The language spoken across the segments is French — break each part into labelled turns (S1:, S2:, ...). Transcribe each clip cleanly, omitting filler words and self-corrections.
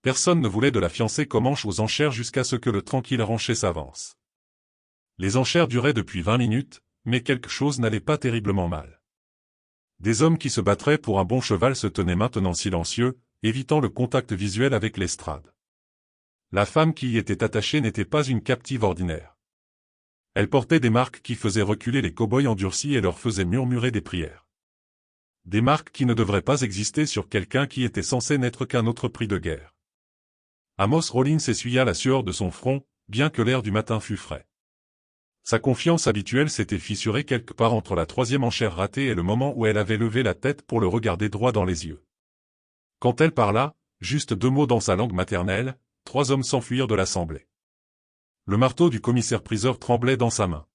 S1: Personne ne voulait de la fiancée Comanche aux enchères jusqu'à ce que le tranquille rancher s'avance. Les enchères duraient depuis 20 minutes, mais quelque chose n'allait pas terriblement mal. Des hommes qui se battraient pour un bon cheval se tenaient maintenant silencieux, évitant le contact visuel avec l'estrade. La femme qui y était attachée n'était pas une captive ordinaire. Elle portait des marques qui faisaient reculer les cow-boys endurcis et leur faisaient murmurer des prières. Des marques qui ne devraient pas exister sur quelqu'un qui était censé n'être qu'un autre pris de guerre. Amos Rollins essuya la sueur de son front, bien que l'air du matin fût frais. Sa confiance habituelle s'était fissurée quelque part entre la troisième enchère ratée et le moment où elle avait levé la tête pour le regarder droit dans les yeux. Quand elle parla, juste 2 mots dans sa langue maternelle, 3 hommes s'enfuirent de l'assemblée. Le marteau du commissaire-priseur tremblait dans sa main.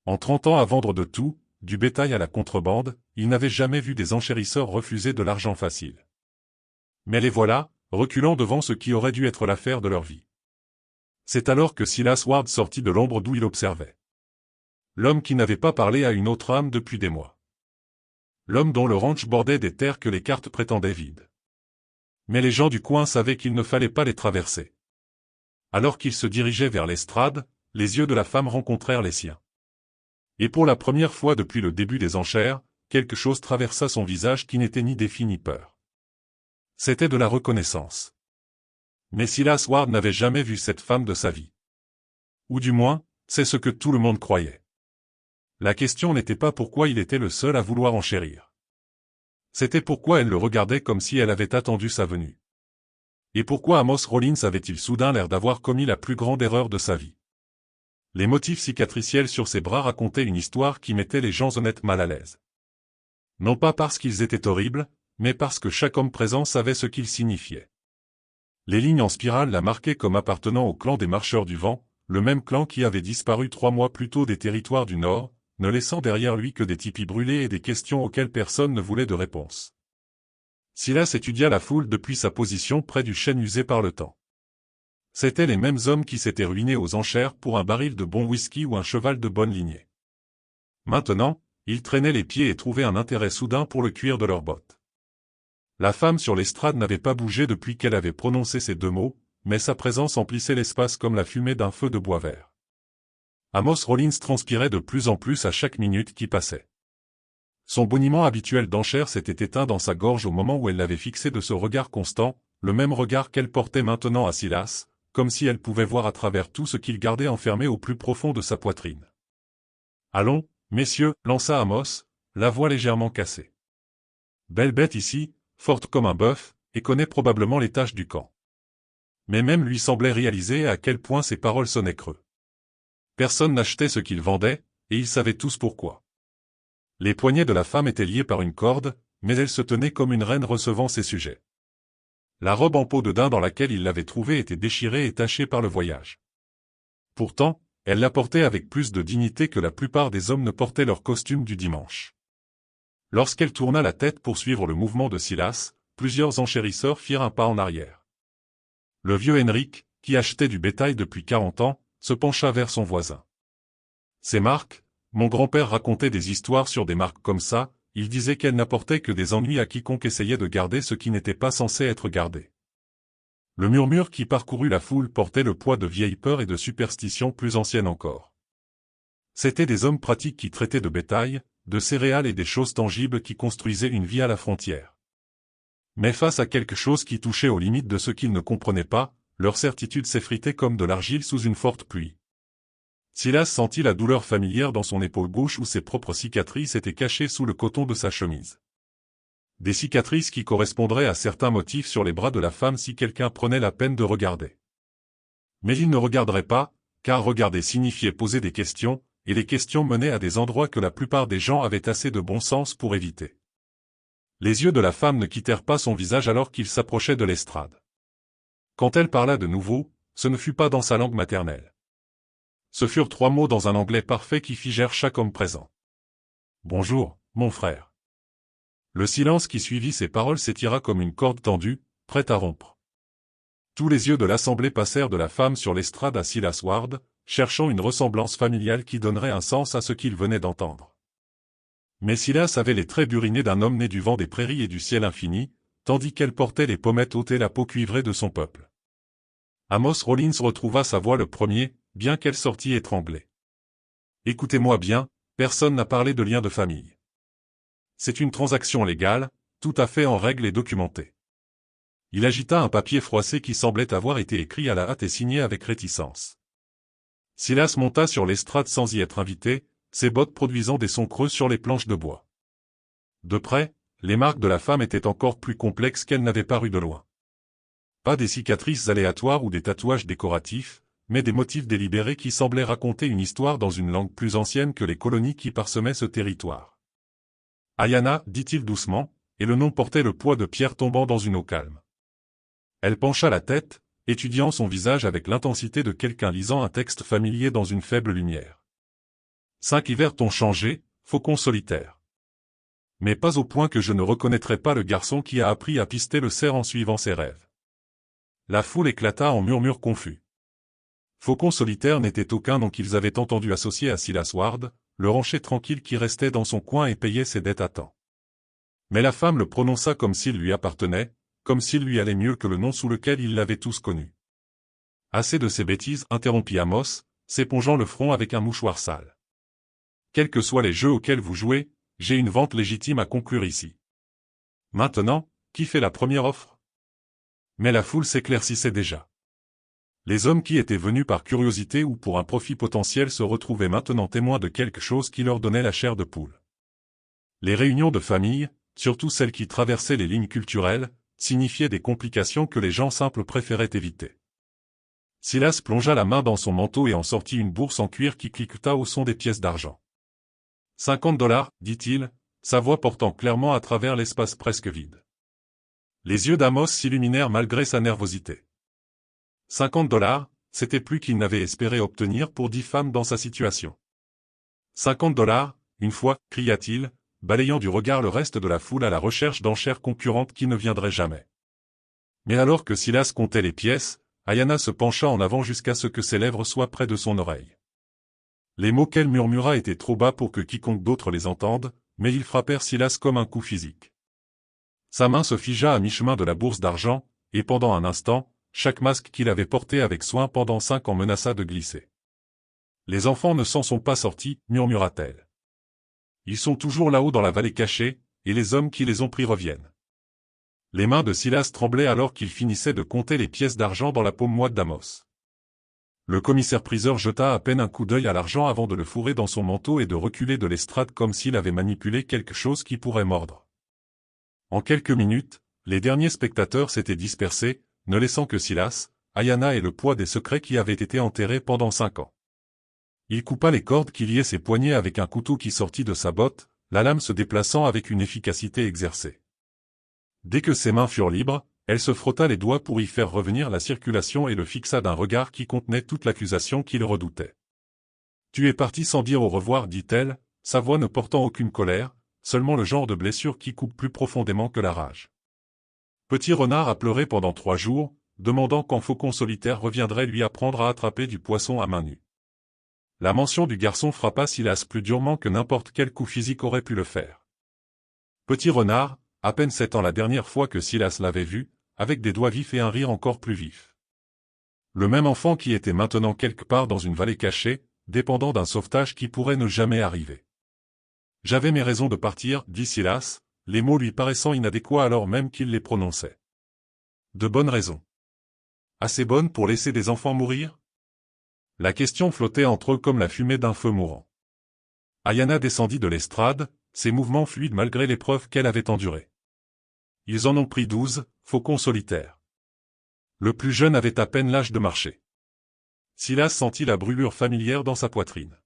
S1: En 30 ans à vendre de tout, du bétail à la contrebande, il n'avait jamais vu des enchérisseurs refuser de l'argent facile. Mais les voilà, reculant devant ce qui aurait dû être l'affaire de leur vie. C'est alors que Silas Ward sortit de l'ombre d'où il observait. L'homme qui n'avait pas parlé à une autre âme depuis des mois. L'homme dont le ranch bordait des terres que les cartes prétendaient vides. Mais les gens du coin savaient qu'il ne fallait pas les traverser. Alors qu'il se dirigeait vers l'estrade, les yeux de la femme rencontrèrent les siens. Et pour la première fois depuis le début des enchères, quelque chose traversa son visage qui n'était ni défi ni peur. C'était de la reconnaissance. Mais Silas Ward n'avait jamais vu cette femme de sa vie. Ou du moins, c'est ce que tout le monde croyait. La question n'était pas pourquoi il était le seul à vouloir enchérir. C'était pourquoi elle le regardait comme si elle avait attendu sa venue. Et pourquoi Amos Rollins avait-il soudain l'air d'avoir commis la plus grande erreur de sa vie? Les motifs cicatriciels sur ses bras racontaient une histoire qui mettait les gens honnêtes mal à l'aise. Non pas parce qu'ils étaient horribles, mais parce que chaque homme présent savait ce qu'ils signifiaient. Les lignes en spirale la marquaient comme appartenant au clan des Marcheurs du Vent, le même clan qui avait disparu 3 mois plus tôt des territoires du Nord, ne laissant derrière lui que des tipis brûlés et des questions auxquelles personne ne voulait de réponse. Silas étudia la foule depuis sa position près du chêne usé par le temps. C'étaient les mêmes hommes qui s'étaient ruinés aux enchères pour un baril de bon whisky ou un cheval de bonne lignée. Maintenant, ils traînaient les pieds et trouvaient un intérêt soudain pour le cuir de leurs bottes. La femme sur l'estrade n'avait pas bougé depuis qu'elle avait prononcé ces 2 mots, mais sa présence emplissait l'espace comme la fumée d'un feu de bois vert. Amos Rollins transpirait de plus en plus à chaque minute qui passait. Son boniment habituel d'enchère s'était éteint dans sa gorge au moment où elle l'avait fixé de ce regard constant, le même regard qu'elle portait maintenant à Silas, comme si elle pouvait voir à travers tout ce qu'il gardait enfermé au plus profond de sa poitrine. « Allons, messieurs, lança Amos, la voix légèrement cassée. Belle bête ici, forte comme un bœuf, et connaît probablement les tâches du camp. Mais même lui semblait réaliser à quel point ses paroles sonnaient creux. Personne n'achetait ce qu'il vendait, et ils savaient tous pourquoi. Les poignets de la femme étaient liés par une corde, mais elle se tenait comme une reine recevant ses sujets. La robe en peau de daim dans laquelle il l'avait trouvée était déchirée et tachée par le voyage. Pourtant, elle la portait avec plus de dignité que la plupart des hommes ne portaient leur costume du dimanche. Lorsqu'elle tourna la tête pour suivre le mouvement de Silas, plusieurs enchérisseurs firent un pas en arrière. Le vieux Henrik, qui achetait du bétail depuis 40 ans, se pencha vers son voisin. Ces marques, mon grand-père racontait des histoires sur des marques comme ça, il disait qu'elles n'apportaient que des ennuis à quiconque essayait de garder ce qui n'était pas censé être gardé. Le murmure qui parcourut la foule portait le poids de vieilles peurs et de superstitions plus anciennes encore. C'étaient des hommes pratiques qui traitaient de bétail, de céréales et des choses tangibles qui construisaient une vie à la frontière. Mais face à quelque chose qui touchait aux limites de ce qu'ils ne comprenaient pas, leur certitude s'effritait comme de l'argile sous une forte pluie. Silas sentit la douleur familière dans son épaule gauche où ses propres cicatrices étaient cachées sous le coton de sa chemise. Des cicatrices qui correspondraient à certains motifs sur les bras de la femme si quelqu'un prenait la peine de regarder. Mais il ne regarderait pas, car regarder signifiait poser des questions, et les questions menaient à des endroits que la plupart des gens avaient assez de bon sens pour éviter. Les yeux de la femme ne quittèrent pas son visage alors qu'il s'approchait de l'estrade. Quand elle parla de nouveau, ce ne fut pas dans sa langue maternelle. Ce furent 3 mots dans un anglais parfait qui figèrent chaque homme présent. « Bonjour, mon frère. » Le silence qui suivit ces paroles s'étira comme une corde tendue, prête à rompre. Tous les yeux de l'assemblée passèrent de la femme sur l'estrade à Silas Ward, cherchant une ressemblance familiale qui donnerait un sens à ce qu'ils venaient d'entendre. Mais Silas avait les traits burinés d'un homme né du vent des prairies et du ciel infini, tandis qu'elle portait les pommettes ôtées la peau cuivrée de son peuple. Amos Rollins retrouva sa voix le premier, bien qu'elle sortît étranglée. Écoutez-moi bien, personne n'a parlé de lien de famille. C'est une transaction légale, tout à fait en règle et documentée. Il agita un papier froissé qui semblait avoir été écrit à la hâte et signé avec réticence. Silas monta sur l'estrade sans y être invité, ses bottes produisant des sons creux sur les planches de bois. De près, les marques de la femme étaient encore plus complexes qu'elles n'avaient paru de loin. Pas des cicatrices aléatoires ou des tatouages décoratifs, mais des motifs délibérés qui semblaient raconter une histoire dans une langue plus ancienne que les colonies qui parsemaient ce territoire. Ayana, dit-il doucement, et le nom portait le poids de pierres tombant dans une eau calme. Elle pencha la tête, étudiant son visage avec l'intensité de quelqu'un lisant un texte familier dans une faible lumière. 5 hivers t'ont changé, faucon solitaire. Mais pas au point que je ne reconnaîtrais pas le garçon qui a appris à pister le cerf en suivant ses rêves. La foule éclata en murmures confus. Faucon solitaire n'était aucun nom qu'ils avaient entendu associé à Silas Ward, le rancher tranquille qui restait dans son coin et payait ses dettes à temps. Mais la femme le prononça comme s'il lui appartenait, comme s'il lui allait mieux que le nom sous lequel ils l'avaient tous connu. Assez de ces bêtises, interrompit Amos, s'épongeant le front avec un mouchoir sale. Quels que soient les jeux auxquels vous jouez, j'ai une vente légitime à conclure ici. Maintenant, qui fait la première offre? Mais la foule s'éclaircissait déjà. Les hommes qui étaient venus par curiosité ou pour un profit potentiel se retrouvaient maintenant témoins de quelque chose qui leur donnait la chair de poule. Les réunions de famille, surtout celles qui traversaient les lignes culturelles, signifiaient des complications que les gens simples préféraient éviter. Silas plongea la main dans son manteau et en sortit une bourse en cuir qui cliqueta au son des pièces d'argent. 50$, dit-il, sa voix portant clairement à travers l'espace presque vide. Les yeux d'Amos s'illuminèrent malgré sa nervosité. 50$, c'était plus qu'il n'avait espéré obtenir pour 10 femmes dans sa situation. 50$, une fois, cria-t-il, balayant du regard le reste de la foule à la recherche d'enchères concurrentes qui ne viendraient jamais. Mais alors que Silas comptait les pièces, Ayana se pencha en avant jusqu'à ce que ses lèvres soient près de son oreille. Les mots qu'elle murmura étaient trop bas pour que quiconque d'autre les entende, mais ils frappèrent Silas comme un coup physique. Sa main se figea à mi-chemin de la bourse d'argent, et pendant un instant, chaque masque qu'il avait porté avec soin pendant 5 ans menaça de glisser. « Les enfants ne s'en sont pas sortis, murmura-t-elle. Ils sont toujours là-haut dans la vallée cachée, et les hommes qui les ont pris reviennent. » Les mains de Silas tremblaient alors qu'il finissait de compter les pièces d'argent dans la paume moite d'Amos. Le commissaire-priseur jeta à peine un coup d'œil à l'argent avant de le fourrer dans son manteau et de reculer de l'estrade comme s'il avait manipulé quelque chose qui pourrait mordre. En quelques minutes, les derniers spectateurs s'étaient dispersés, ne laissant que Silas, Ayana et le poids des secrets qui avaient été enterrés pendant 5 ans. Il coupa les cordes qui liaient ses poignets avec un couteau qui sortit de sa botte, la lame se déplaçant avec une efficacité exercée. Dès que ses mains furent libres, elle se frotta les doigts pour y faire revenir la circulation et le fixa d'un regard qui contenait toute l'accusation qu'il redoutait. « Tu es parti sans dire au revoir, dit-elle, sa voix ne portant aucune colère, seulement le genre de blessure qui coupe plus profondément que la rage. Petit Renard a pleuré pendant 3 jours, demandant quand Faucon solitaire reviendrait lui apprendre à attraper du poisson à main nue. La mention du garçon frappa Silas plus durement que n'importe quel coup physique aurait pu le faire. Petit Renard, à peine 7 ans la dernière fois que Silas l'avait vu, avec des doigts vifs et un rire encore plus vif. Le même enfant qui était maintenant quelque part dans une vallée cachée, dépendant d'un sauvetage qui pourrait ne jamais arriver. « J'avais mes raisons de partir, dit Silas, les mots lui paraissant inadéquats alors même qu'il les prononçait. De bonnes raisons. Assez bonnes pour laisser des enfants mourir ? La question flottait entre eux comme la fumée d'un feu mourant. Ayana descendit de l'estrade, ses mouvements fluides malgré l'épreuve qu'elle avait endurée. Ils en ont pris 12, Faucon solitaire. Le plus jeune avait à peine l'âge de marcher. Silas sentit la brûlure familière dans sa poitrine.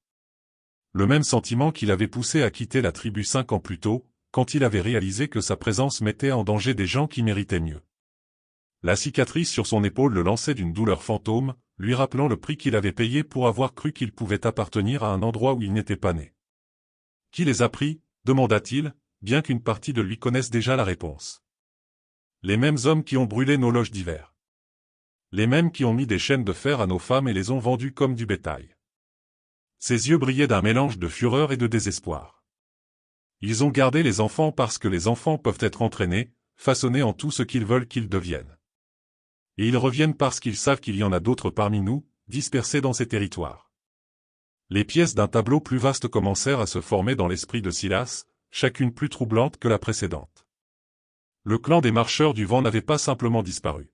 S1: Le même sentiment qui l'avait poussé à quitter la tribu 5 ans plus tôt, quand il avait réalisé que sa présence mettait en danger des gens qui méritaient mieux. La cicatrice sur son épaule le lançait d'une douleur fantôme, lui rappelant le prix qu'il avait payé pour avoir cru qu'il pouvait appartenir à un endroit où il n'était pas né. « Qui les a pris ?» demanda-t-il, bien qu'une partie de lui connaisse déjà la réponse. « Les mêmes hommes qui ont brûlé nos loges d'hiver. Les mêmes qui ont mis des chaînes de fer à nos femmes et les ont vendues comme du bétail. » Ses yeux brillaient d'un mélange de fureur et de désespoir. « Ils ont gardé les enfants parce que les enfants peuvent être entraînés, façonnés en tout ce qu'ils veulent qu'ils deviennent. Et ils reviennent parce qu'ils savent qu'il y en a d'autres parmi nous, dispersés dans ces territoires. Les pièces d'un tableau plus vaste commencèrent à se former dans l'esprit de Silas, chacune plus troublante que la précédente. Le clan des marcheurs du vent n'avait pas simplement disparu.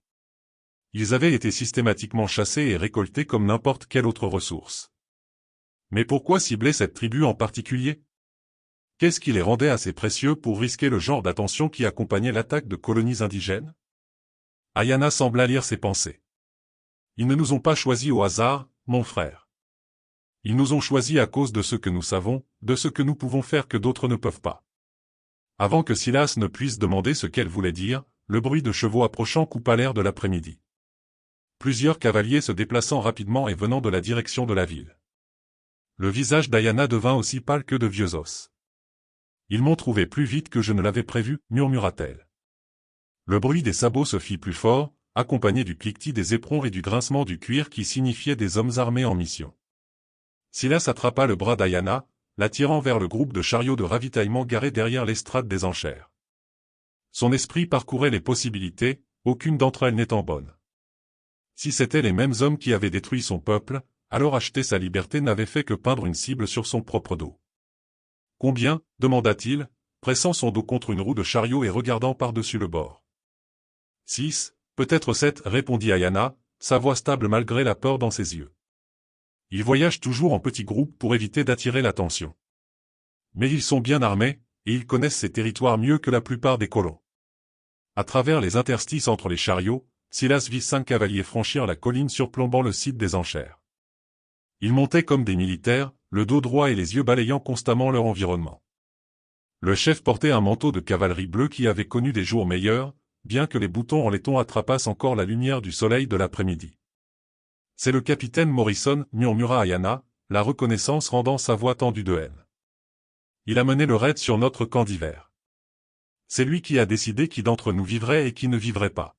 S1: Ils avaient été systématiquement chassés et récoltés comme n'importe quelle autre ressource. Mais pourquoi cibler cette tribu en particulier? Qu'est-ce qui les rendait assez précieux pour risquer le genre d'attention qui accompagnait l'attaque de colonies indigènes? Ayana sembla lire ses pensées. Ils ne nous ont pas choisis au hasard, mon frère. Ils nous ont choisis à cause de ce que nous savons, de ce que nous pouvons faire que d'autres ne peuvent pas. Avant que Silas ne puisse demander ce qu'elle voulait dire, le bruit de chevaux approchant coupa l'air de l'après-midi. Plusieurs cavaliers se déplaçant rapidement et venant de la direction de la ville. Le visage d'Ayana devint aussi pâle que de vieux os. « Ils m'ont trouvé plus vite que je ne l'avais prévu, murmura-t-elle. Le bruit des sabots se fit plus fort, accompagné du cliquetis des éperons et du grincement du cuir qui signifiait des hommes armés en mission. Silas attrapa le bras d'Ayana, l'attirant vers le groupe de chariots de ravitaillement garés derrière l'estrade des enchères. Son esprit parcourait les possibilités, aucune d'entre elles n'étant bonne. Si c'étaient les mêmes hommes qui avaient détruit son peuple, alors acheter sa liberté n'avait fait que peindre une cible sur son propre dos. « Combien » demanda-t-il, pressant son dos contre une roue de chariot et regardant par-dessus le bord. « 6, peut-être 7, répondit Ayana, sa voix stable malgré la peur dans ses yeux. Ils voyagent toujours en petits groupes pour éviter d'attirer l'attention. Mais ils sont bien armés, et ils connaissent ces territoires mieux que la plupart des colons. » À travers les interstices entre les chariots, Silas vit 5 cavaliers franchir la colline surplombant le site des enchères. Ils montaient comme des militaires, le dos droit et les yeux balayant constamment leur environnement. Le chef portait un manteau de cavalerie bleu qui avait connu des jours meilleurs, bien que les boutons en laiton attrapassent encore la lumière du soleil de l'après-midi. « C'est le capitaine Morrison, » murmura Ayana, la reconnaissance rendant sa voix tendue de haine. « Il a mené le raid sur notre camp d'hiver. C'est lui qui a décidé qui d'entre nous vivrait et qui ne vivrait pas. »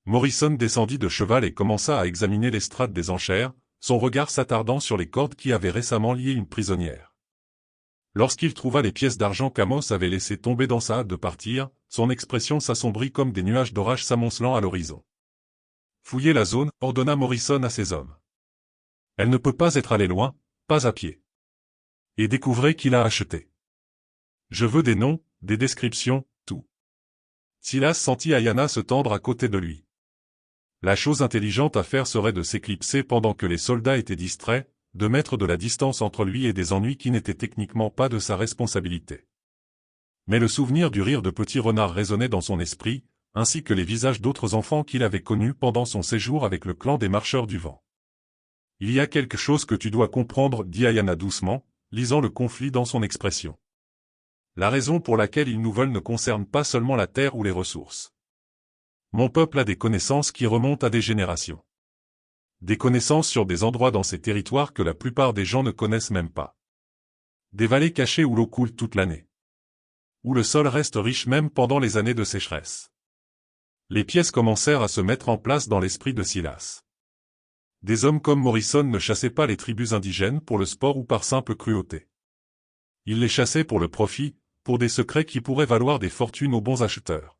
S1: Morrison descendit de cheval et commença à examiner l'estrade des enchères, son regard s'attardant sur les cordes qui avaient récemment lié une prisonnière. Lorsqu'il trouva les pièces d'argent qu'Amos avait laissées tomber dans sa hâte de partir, son expression s'assombrit comme des nuages d'orage s'amoncelant à l'horizon. « Fouillez la zone » ordonna Morrison à ses hommes. « Elle ne peut pas être allée loin, pas à pied. Et découvrez qui l'a achetée. Je veux des noms, des descriptions, tout. » Silas sentit Ayana se tendre à côté de lui. La chose intelligente à faire serait de s'éclipser pendant que les soldats étaient distraits, de mettre de la distance entre lui et des ennuis qui n'étaient techniquement pas de sa responsabilité. Mais le souvenir du rire de petit renard résonnait dans son esprit, ainsi que les visages d'autres enfants qu'il avait connus pendant son séjour avec le clan des marcheurs du vent. « Il y a quelque chose que tu dois comprendre, » dit Ayana doucement, lisant le conflit dans son expression. « La raison pour laquelle ils nous veulent ne concerne pas seulement la terre ou les ressources. Mon peuple a des connaissances qui remontent à des générations. Des connaissances sur des endroits dans ces territoires que la plupart des gens ne connaissent même pas. Des vallées cachées où l'eau coule toute l'année. Où le sol reste riche même pendant les années de sécheresse. » Les pièces commencèrent à se mettre en place dans l'esprit de Silas. Des hommes comme Morrison ne chassaient pas les tribus indigènes pour le sport ou par simple cruauté. Ils les chassaient pour le profit, pour des secrets qui pourraient valoir des fortunes aux bons acheteurs.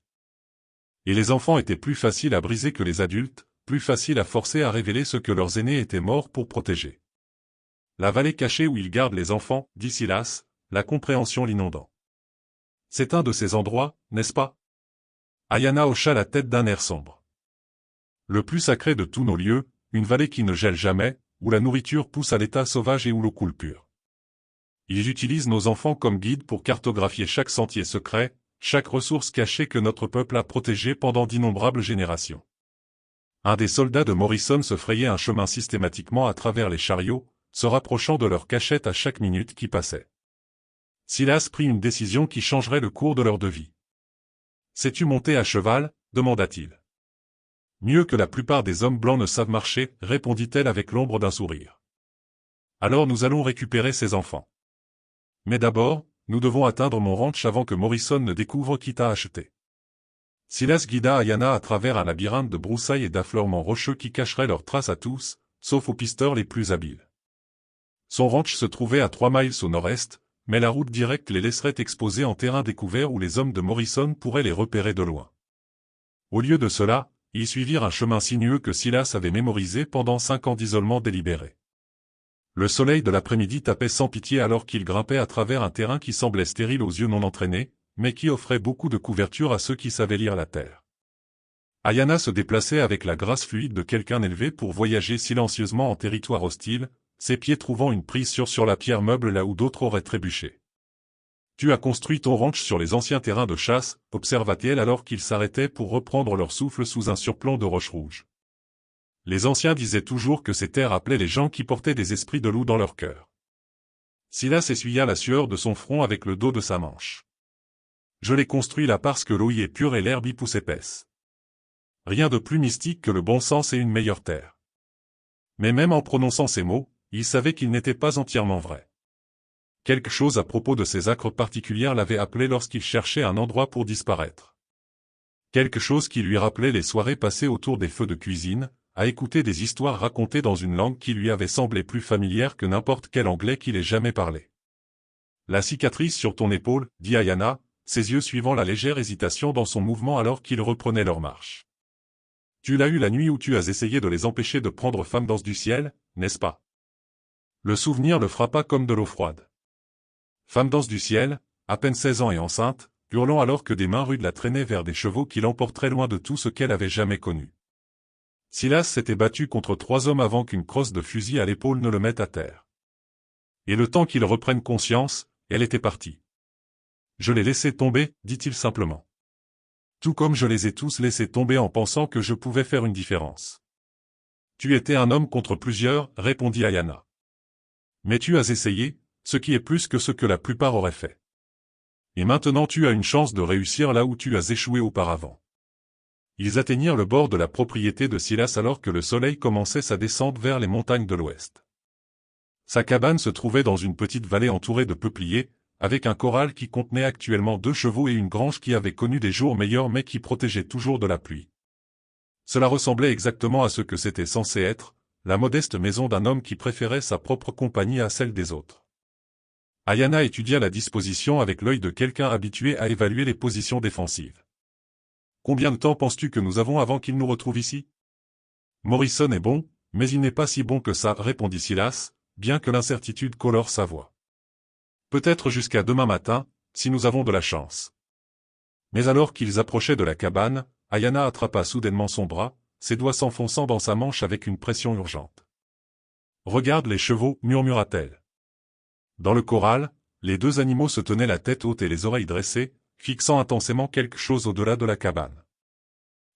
S1: Et les enfants étaient plus faciles à briser que les adultes, plus faciles à forcer à révéler ce que leurs aînés étaient morts pour protéger. « La vallée cachée où ils gardent les enfants, » dit Silas, la compréhension l'inondant. « C'est un de ces endroits, n'est-ce pas ?» Ayana hocha la tête d'un air sombre. « Le plus sacré de tous nos lieux, une vallée qui ne gèle jamais, où la nourriture pousse à l'état sauvage et où l'eau coule pure. Ils utilisent nos enfants comme guides pour cartographier chaque sentier secret, chaque ressource cachée que notre peuple a protégée pendant d'innombrables générations. » Un des soldats de Morrison se frayait un chemin systématiquement à travers les chariots, se rapprochant de leur cachette à chaque minute qui passait. Silas prit une décision qui changerait le cours de leur vie. « Sais-tu monter à cheval » demanda-t-il. « Mieux que la plupart des hommes blancs ne savent marcher, » répondit-elle avec l'ombre d'un sourire. « Alors nous allons récupérer ces enfants. Mais d'abord, nous devons atteindre mon ranch avant que Morrison ne découvre qui t'a acheté. » Silas guida Ayana à travers un labyrinthe de broussailles et d'affleurements rocheux qui cacheraient leurs traces à tous, sauf aux pisteurs les plus habiles. Son ranch se trouvait à 3 miles au nord-est, mais la route directe les laisserait exposés en terrain découvert où les hommes de Morrison pourraient les repérer de loin. Au lieu de cela, ils suivirent un chemin sinueux que Silas avait mémorisé pendant 5 ans d'isolement délibéré. Le soleil de l'après-midi tapait sans pitié alors qu'ils grimpaient à travers un terrain qui semblait stérile aux yeux non entraînés, mais qui offrait beaucoup de couverture à ceux qui savaient lire la terre. Ayanna se déplaçait avec la grâce fluide de quelqu'un élevé pour voyager silencieusement en territoire hostile, ses pieds trouvant une prise sûre sur la pierre meuble là où d'autres auraient trébuché. « Tu as construit ton ranch sur les anciens terrains de chasse », observa-t-elle alors qu'ils s'arrêtaient pour reprendre leur souffle sous un surplomb de roches rouges. Les anciens disaient toujours que ces terres appelaient les gens qui portaient des esprits de loup dans leur cœur. Silas essuya la sueur de son front avec le dos de sa manche. « Je l'ai construit là parce que l'eau y est pure et l'herbe y pousse épaisse. Rien de plus mystique que le bon sens et une meilleure terre. » Mais même en prononçant ces mots, il savait qu'ils n'étaient pas entièrement vrais. Quelque chose à propos de ces acres particulières l'avait appelé lorsqu'il cherchait un endroit pour disparaître. Quelque chose qui lui rappelait les soirées passées autour des feux de cuisine, à écouter des histoires racontées dans une langue qui lui avait semblé plus familière que n'importe quel anglais qu'il ait jamais parlé. « La cicatrice sur ton épaule, » dit Ayanna, ses yeux suivant la légère hésitation dans son mouvement alors qu'ils reprenaient leur marche. « Tu l'as eu la nuit où tu as essayé de les empêcher de prendre Femme danse du ciel, n'est-ce pas ?» Le souvenir le frappa comme de l'eau froide. Femme danse du ciel, à peine 16 ans et enceinte, hurlant alors que des mains rudes la traînaient vers des chevaux qui l'emporteraient loin de tout ce qu'elle avait jamais connu. Silas s'était battu contre 3 hommes avant qu'une crosse de fusil à l'épaule ne le mette à terre. Et le temps qu'il reprenne conscience, elle était partie. « Je l'ai laissé tomber, dit-il simplement. Tout comme je les ai tous laissés tomber en pensant que je pouvais faire une différence. »« Tu étais un homme contre plusieurs, » répondit Ayanna. « Mais tu as essayé, ce qui est plus que ce que la plupart auraient fait. Et maintenant tu as une chance de réussir là où tu as échoué auparavant. » Ils atteignirent le bord de la propriété de Silas alors que le soleil commençait sa descente vers les montagnes de l'ouest. Sa cabane se trouvait dans une petite vallée entourée de peupliers, avec un corral qui contenait actuellement 2 chevaux et une grange qui avait connu des jours meilleurs mais qui protégeait toujours de la pluie. Cela ressemblait exactement à ce que c'était censé être, la modeste maison d'un homme qui préférait sa propre compagnie à celle des autres. Ayanna étudia la disposition avec l'œil de quelqu'un habitué à évaluer les positions défensives. « Combien de temps penses-tu que nous avons avant qu'il nous retrouve ici ? » « Morrison est bon, mais il n'est pas si bon que ça, » répondit Silas, bien que l'incertitude colore sa voix. « Peut-être jusqu'à demain matin, si nous avons de la chance. » Mais alors qu'ils approchaient de la cabane, Ayanna attrapa soudainement son bras, ses doigts s'enfonçant dans sa manche avec une pression urgente. « Regarde les chevaux, » murmura-t-elle. Dans le corral, les 2 animaux se tenaient la tête haute et les oreilles dressées, fixant intensément quelque chose au-delà de la cabane.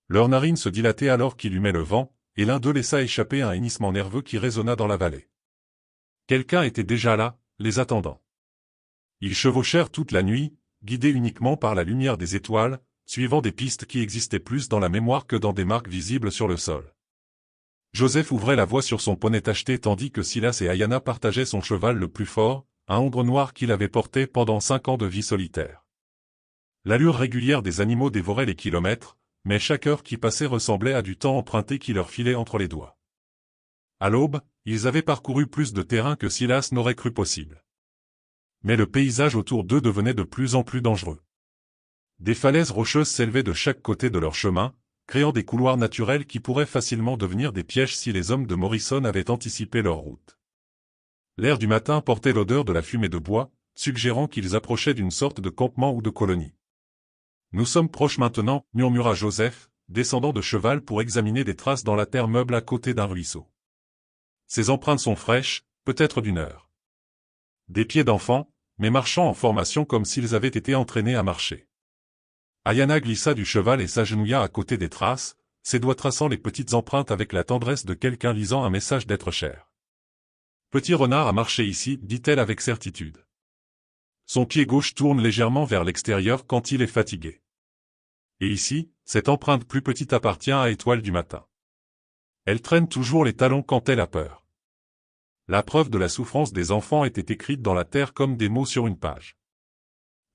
S1: Leurs narines se dilataient alors qu'il humait le vent, et l'un d'eux laissa échapper un hennissement nerveux qui résonna dans la vallée. Quelqu'un était déjà là, les attendant. Ils chevauchèrent toute la nuit, guidés uniquement par la lumière des étoiles, suivant des pistes qui existaient plus dans la mémoire que dans des marques visibles sur le sol. Joseph ouvrait la voie sur son poney tacheté tandis que Silas et Ayanna partageaient son cheval le plus fort, un hongre noir qu'il avait porté pendant 5 ans de vie solitaire. L'allure régulière des animaux dévorait les kilomètres, mais chaque heure qui passait ressemblait à du temps emprunté qui leur filait entre les doigts. À l'aube, ils avaient parcouru plus de terrain que Silas n'aurait cru possible. Mais le paysage autour d'eux devenait de plus en plus dangereux. Des falaises rocheuses s'élevaient de chaque côté de leur chemin, créant des couloirs naturels qui pourraient facilement devenir des pièges si les hommes de Morrison avaient anticipé leur route. L'air du matin portait l'odeur de la fumée de bois, suggérant qu'ils approchaient d'une sorte de campement ou de colonie. « Nous sommes proches maintenant, » murmura Joseph, descendant de cheval pour examiner des traces dans la terre meuble à côté d'un ruisseau. Ces empreintes sont fraîches, peut-être d'1 heure. Des pieds d'enfants, mais marchant en formation comme s'ils avaient été entraînés à marcher. Ayanna glissa du cheval et s'agenouilla à côté des traces, ses doigts traçant les petites empreintes avec la tendresse de quelqu'un lisant un message d'être cher. « Petit renard a marché ici, » dit-elle avec certitude. Son pied gauche tourne légèrement vers l'extérieur quand il est fatigué. Et ici, cette empreinte plus petite appartient à Étoile du matin. Elle traîne toujours les talons quand elle a peur. La preuve de la souffrance des enfants était écrite dans la terre comme des mots sur une page.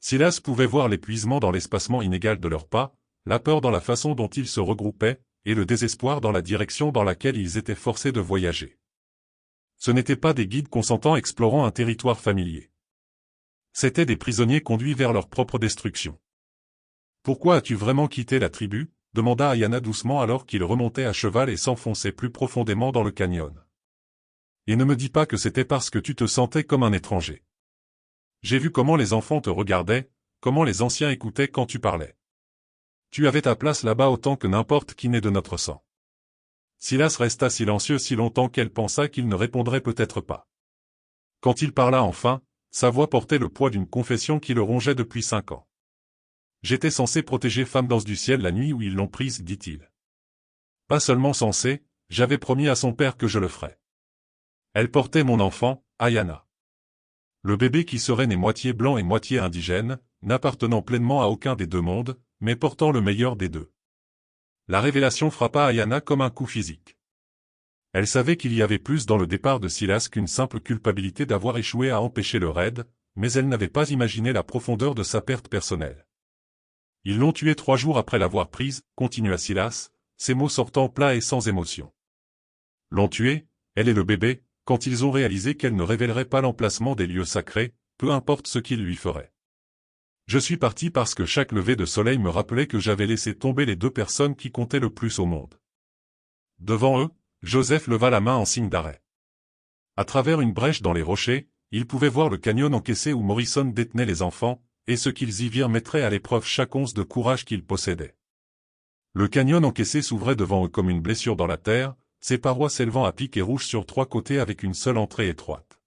S1: Silas pouvait voir l'épuisement dans l'espacement inégal de leurs pas, la peur dans la façon dont ils se regroupaient, et le désespoir dans la direction dans laquelle ils étaient forcés de voyager. Ce n'étaient pas des guides consentants explorant un territoire familier. C'étaient des prisonniers conduits vers leur propre destruction. « Pourquoi as-tu vraiment quitté la tribu ?» demanda Ayana doucement alors qu'il remontait à cheval et s'enfonçait plus profondément dans le canyon. « Et ne me dis pas que c'était parce que tu te sentais comme un étranger. J'ai vu comment les enfants te regardaient, comment les anciens écoutaient quand tu parlais. Tu avais ta place là-bas autant que n'importe qui n'est de notre sang. » Silas resta silencieux si longtemps qu'elle pensa qu'il ne répondrait peut-être pas. Quand il parla enfin, sa voix portait le poids d'une confession qui le rongeait depuis 5 ans. « J'étais censé protéger Femme d'Anse du ciel la nuit où ils l'ont prise, dit-il. Pas seulement censé, j'avais promis à son père que je le ferais. Elle portait mon enfant, Ayana. Le bébé qui serait né moitié blanc et moitié indigène, n'appartenant pleinement à aucun des deux mondes, mais portant le meilleur des deux. » La révélation frappa Ayana comme un coup physique. Elle savait qu'il y avait plus dans le départ de Silas qu'une simple culpabilité d'avoir échoué à empêcher le raid, mais elle n'avait pas imaginé la profondeur de sa perte personnelle. « Ils l'ont tué 3 jours après l'avoir prise, » continua Silas, ses mots sortant plats et sans émotion. « L'ont tué, elle et le bébé, quand ils ont réalisé qu'elle ne révélerait pas l'emplacement des lieux sacrés, peu importe ce qu'ils lui feraient. Je suis parti parce que chaque lever de soleil me rappelait que j'avais laissé tomber les 2 personnes qui comptaient le plus au monde. » Devant eux, Joseph leva la main en signe d'arrêt. À travers une brèche dans les rochers, il pouvait voir le canyon encaissé où Morrison détenait les enfants, et ce qu'ils y virent mettrait à l'épreuve chaque once de courage qu'ils possédaient. Le canyon encaissé s'ouvrait devant eux comme une blessure dans la terre, ses parois s'élevant à pic et rouge sur 3 côtés avec une seule entrée étroite.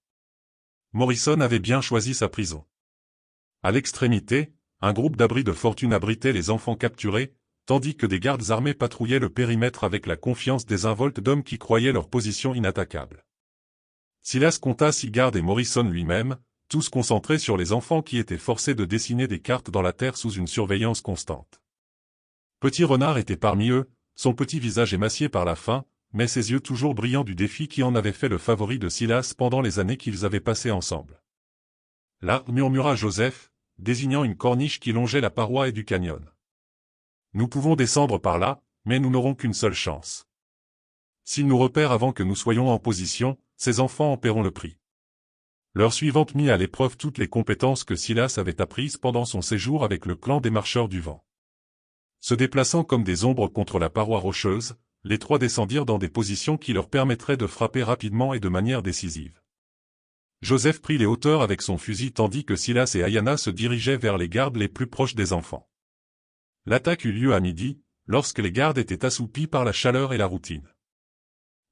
S1: Morrison avait bien choisi sa prison. À l'extrémité, un groupe d'abris de fortune abritait les enfants capturés, tandis que des gardes armés patrouillaient le périmètre avec la confiance désinvolte d'hommes qui croyaient leur position inattaquable. Silas compta 6 gardes et Morrison lui-même, tous concentrés sur les enfants qui étaient forcés de dessiner des cartes dans la terre sous une surveillance constante. Petit Renard était parmi eux, son petit visage émacié par la faim, mais ses yeux toujours brillants du défi qui en avait fait le favori de Silas pendant les années qu'ils avaient passées ensemble. « Là, » murmura Joseph, désignant une corniche qui longeait la paroi et du canyon. « Nous pouvons descendre par là, mais nous n'aurons qu'une seule chance. S'ils nous repèrent avant que nous soyons en position, ces enfants en paieront le prix. » L'heure suivante mit à l'épreuve toutes les compétences que Silas avait apprises pendant son séjour avec le clan des Marcheurs du Vent. Se déplaçant comme des ombres contre la paroi rocheuse, les 3 descendirent dans des positions qui leur permettraient de frapper rapidement et de manière décisive. Joseph prit les hauteurs avec son fusil tandis que Silas et Ayana se dirigeaient vers les gardes les plus proches des enfants. L'attaque eut lieu à midi, lorsque les gardes étaient assoupis par la chaleur et la routine.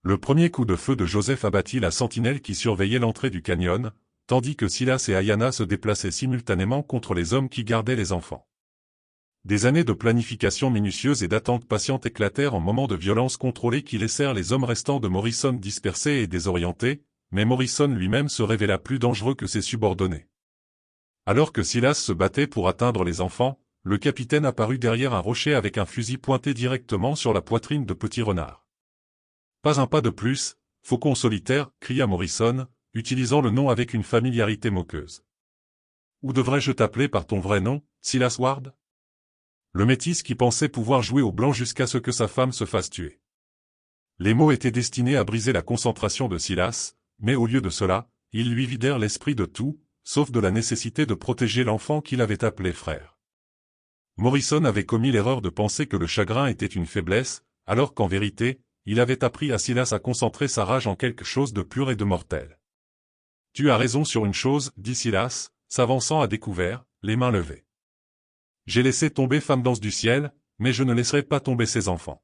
S1: Le premier coup de feu de Joseph abattit la sentinelle qui surveillait l'entrée du canyon, tandis que Silas et Ayana se déplaçaient simultanément contre les hommes qui gardaient les enfants. Des années de planification minutieuse et d'attente patiente éclatèrent en moments de violence contrôlée qui laissèrent les hommes restants de Morrison dispersés et désorientés, mais Morrison lui-même se révéla plus dangereux que ses subordonnés. Alors que Silas se battait pour atteindre les enfants, le capitaine apparut derrière un rocher avec un fusil pointé directement sur la poitrine de Petit Renard. « Pas un pas de plus, faucon solitaire » cria Morrison, utilisant le nom avec une familiarité moqueuse. « Ou devrais-je t'appeler par ton vrai nom, Silas Ward ?» Le métis qui pensait pouvoir jouer au blanc jusqu'à ce que sa femme se fasse tuer. Les mots étaient destinés à briser la concentration de Silas, mais au lieu de cela, ils lui vidèrent l'esprit de tout, sauf de la nécessité de protéger l'enfant qu'il avait appelé frère. Morrison avait commis l'erreur de penser que le chagrin était une faiblesse, alors qu'en vérité, il avait appris à Silas à concentrer sa rage en quelque chose de pur et de mortel. « Tu as raison sur une chose, » dit Silas, s'avançant à découvert, les mains levées. « J'ai laissé tomber Femme d'Anse du ciel, mais je ne laisserai pas tomber ses enfants. »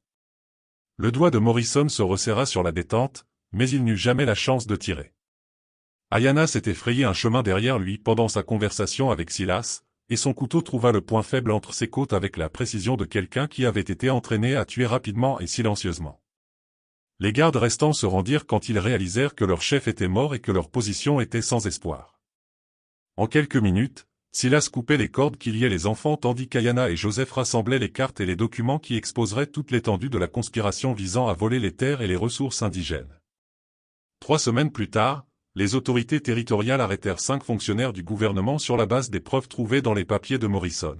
S1: Le doigt de Morrison se resserra sur la détente, mais il n'eut jamais la chance de tirer. Ayana s'était frayé un chemin derrière lui pendant sa conversation avec Silas, et son couteau trouva le point faible entre ses côtes avec la précision de quelqu'un qui avait été entraîné à tuer rapidement et silencieusement. Les gardes restants se rendirent quand ils réalisèrent que leur chef était mort et que leur position était sans espoir. En quelques minutes, Silas coupait les cordes qui liaient les enfants tandis qu'Ayana et Joseph rassemblaient les cartes et les documents qui exposeraient toute l'étendue de la conspiration visant à voler les terres et les ressources indigènes. 3 semaines plus tard, les autorités territoriales arrêtèrent 5 fonctionnaires du gouvernement sur la base des preuves trouvées dans les papiers de Morrison.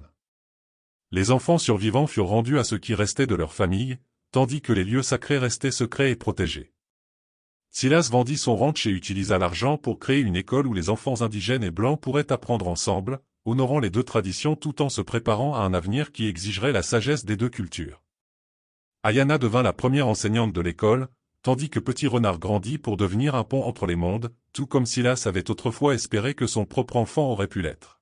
S1: Les enfants survivants furent rendus à ce qui restait de leur famille, tandis que les lieux sacrés restaient secrets et protégés. Silas vendit son ranch et utilisa l'argent pour créer une école où les enfants indigènes et blancs pourraient apprendre ensemble, honorant les deux traditions tout en se préparant à un avenir qui exigerait la sagesse des deux cultures. Ayana devint la première enseignante de l'école, tandis que Petit Renard grandit pour devenir un pont entre les mondes, tout comme Silas avait autrefois espéré que son propre enfant aurait pu l'être.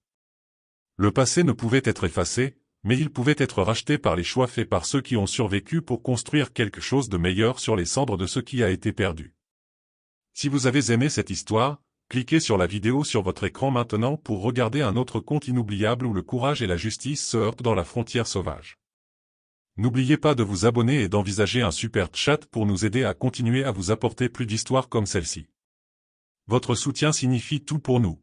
S1: Le passé ne pouvait être effacé, mais il pouvait être racheté par les choix faits par ceux qui ont survécu pour construire quelque chose de meilleur sur les cendres de ce qui a été perdu. Si vous avez aimé cette histoire, cliquez sur la vidéo sur votre écran maintenant pour regarder un autre conte inoubliable où le courage et la justice se heurtent dans la frontière sauvage. N'oubliez pas de vous abonner et d'envisager un super chat pour nous aider à continuer à vous apporter plus d'histoires comme celle-ci. Votre soutien signifie tout pour nous.